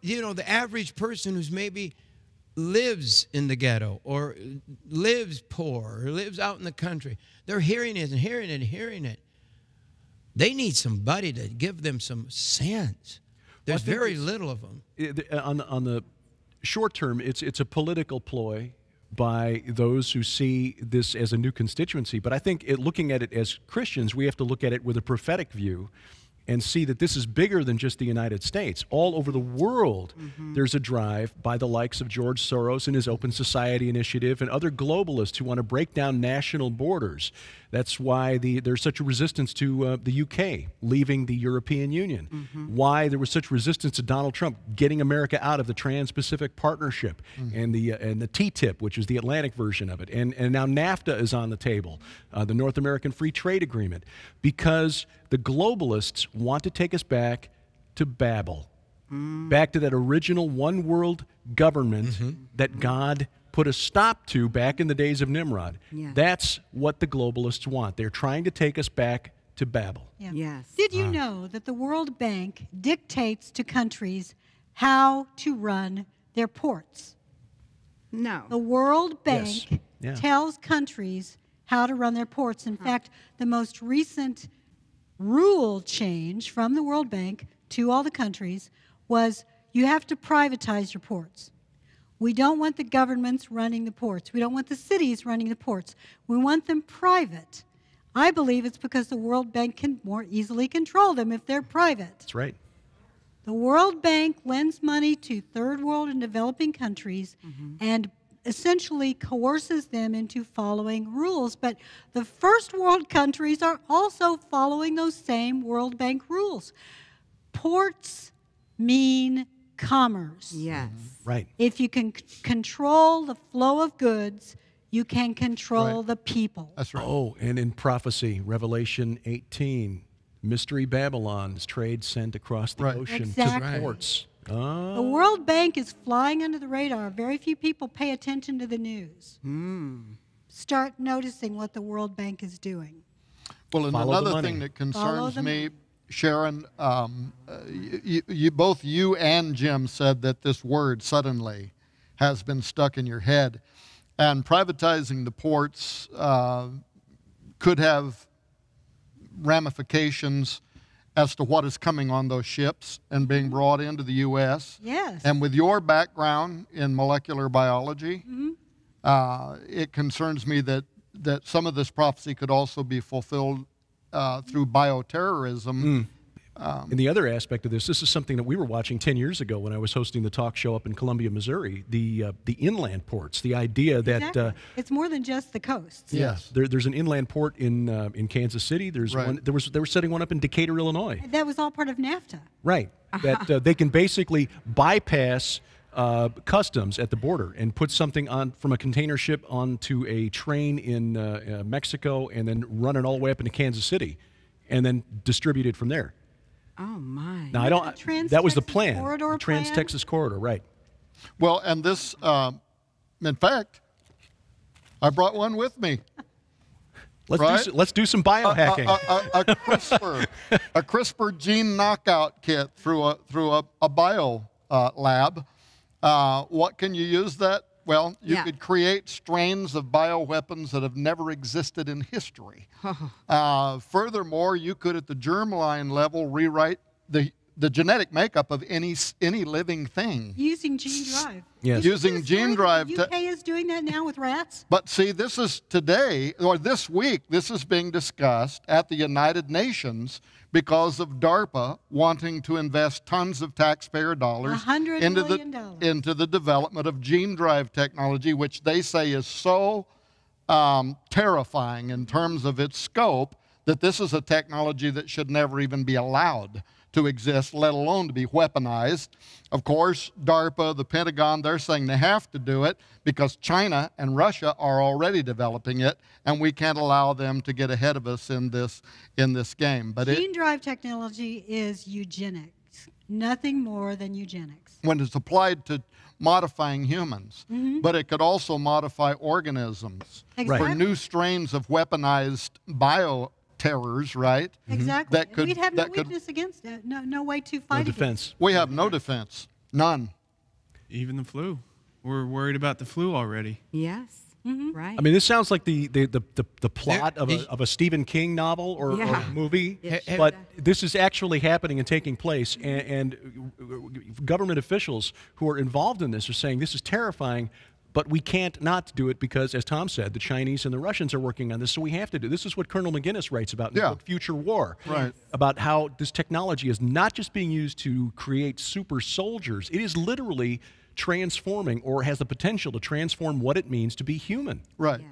you know, the average person who's maybe lives in the ghetto or lives poor or lives out in the country, they're hearing it and hearing it and hearing it. They need somebody to give them some sense. There's very little of them. On the short term, it's a political ploy by those who see this as a new constituency. But I think looking at it as Christians, we have to look at it with a prophetic view and see that this is bigger than just the United States. All over the world, there's a drive by the likes of George Soros and his Open Society Initiative and other globalists who want to break down national borders. That's why there's such a resistance to the UK leaving the European Union. Why there was such resistance to Donald Trump getting America out of the Trans-Pacific Partnership and the TTIP, which is the Atlantic version of it. And now NAFTA is on the table, the North American Free Trade Agreement, because the globalists want to take us back to Babel, back to that original one world government that God put a stop to back in the days of Nimrod. Yeah. That's what the globalists want. They're trying to take us back to Babel. Yeah. Yes. Did you know that the World Bank dictates to countries how to run their ports? No. The World Bank Yes. Yeah. tells countries how to run their ports. In fact, the most recent rule change from the World Bank to all the countries was you have to privatize your ports. We don't want the governments running the ports. We don't want the cities running the ports. We want them private. I believe it's because the World Bank can more easily control them if they're private. That's right. The World Bank lends money to third world and developing countries and essentially coerces them into following rules. But the first world countries are also following those same World Bank rules. Ports mean commerce. Yes. Right. If you can control the flow of goods, you can control the people. That's right. Oh, and in prophecy, Revelation 18, Mystery Babylon's trade sent across the ocean Exactly. to ports. The World Bank is flying under the radar. Very few people pay attention to the news. Start noticing what the World Bank is doing. Well, and Follow the another money. thing that Follow concerns the me, Sharon, both you and Jim said that this word suddenly has been stuck in your head. And privatizing the ports could have ramifications as to what is coming on those ships and being brought into the U.S. Yes. And with your background in molecular biology, it concerns me that some of this prophecy could also be fulfilled through bioterrorism. And the other aspect of this is something that we were watching 10 years ago when I was hosting the talk show up in Columbia, Missouri, the inland ports, the idea that... Exactly. It's more than just the coasts. Yes. There's an inland port in Kansas City. There's one. They were setting one up in Decatur, Illinois. That was all part of NAFTA. Right. That they can basically bypass customs at the border and put something on from a container ship onto a train in Mexico and then run it all the way up into Kansas City and then distribute it from there. Oh, my. Now, that was the plan. Trans-Texas Corridor, right. Well, and this, in fact, I brought one with me. Let's do some biohacking. A CRISPR gene knockout kit through a bio lab. What can you use that? Well, you could create strains of bioweapons that have never existed in history. Furthermore, you could, at the germline level, rewrite the genetic makeup of any living thing. Using gene drive. Yes. Using gene drive. The UK is doing that now with rats. But see, this is today, or this week, this is being discussed at the United Nations because of DARPA wanting to invest tons of taxpayer dollars $100 million. into the development of gene drive technology, which they say is so terrifying in terms of its scope that this is a technology that should never even be allowed to exist, let alone to be weaponized. Of course, DARPA, the Pentagon, they're saying they have to do it because China and Russia are already developing it, and we can't allow them to get ahead of us in this game. But Gene drive technology is eugenics, nothing more than eugenics. When it's applied to modifying humans, but it could also modify organisms for new strains of weaponized bio-terrors, right? Exactly. That could, we'd have no weakness against it, no way to fight No defense. We have no defense. None. Even the flu. We're worried about the flu already. Yes. Right. I mean, this sounds like the plot of a Stephen King novel or movie, but this is actually happening and taking place. And government officials who are involved in this are saying this is terrifying, but we can't not do it because, as Tom said, the Chinese and the Russians are working on this, so we have to do. This is what Colonel McGinnis writes about in the book Future War, about how this technology is not just being used to create super soldiers. It is literally transforming, or has the potential to transform, what it means to be human. Right. Yeah.